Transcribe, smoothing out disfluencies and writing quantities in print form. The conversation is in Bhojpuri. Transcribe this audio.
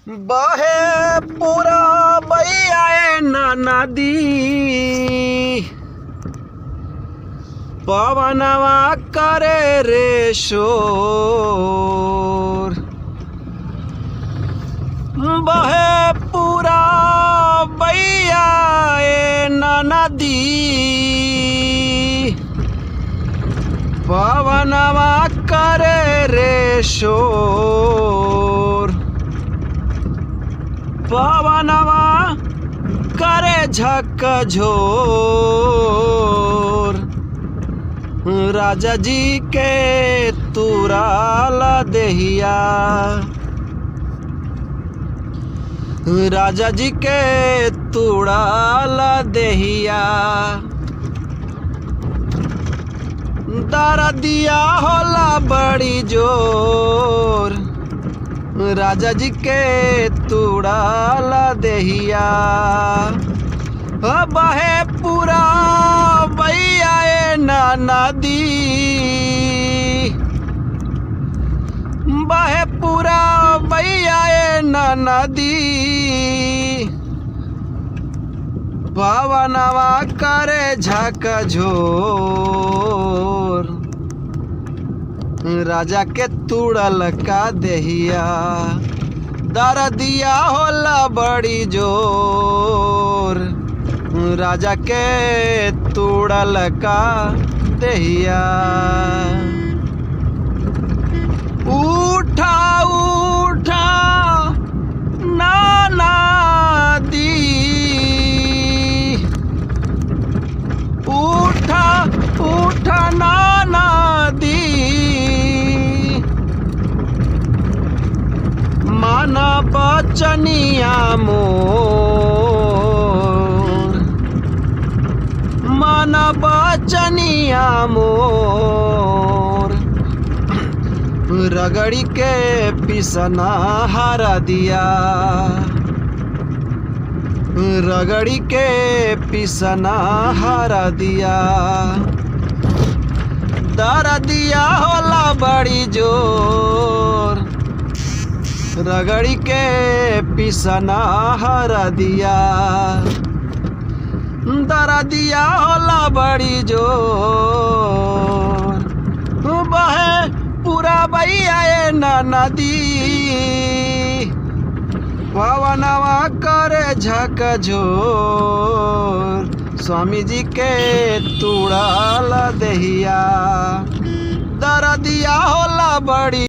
बहे पूरा बैया नदी पवनवा करे रे शोर। बहे पूरा बैया नदी पवनवा करे रे शोर। पवनवा करे झकझोर। राजा जी के तुराला देहिया, राजा जी के तुड़ाला देहिया। दरदिया होला बड़ी जोर। राजा जी के तुड़ाला देहिया। बहे पूरा बैया नदी, बहे पूरा बैया नदी। पवनवा करे झकझोर। राजा के तुड़ल का देहिया। दरदिया होला बड़ी जोर। राजा के तुड़ल का देहिया। उठा उठा नाना दी, उठा उठा नाना दी। माना बचनिया मोर, माना बचनिया मोर। रगड़ी के पिसना हरा दिया, रगड़ी के पिसना हरा दिया। दरदिया होला बड़ी जोर। रगड़ी के पिसना हरा दिया। दरदिया होला बड़ी जोर। बहे पूरा बैया नदी पवनवा करे झकझोर। स्वामी जी के तुड़ाला देहिया। दरदिया होला बड़ी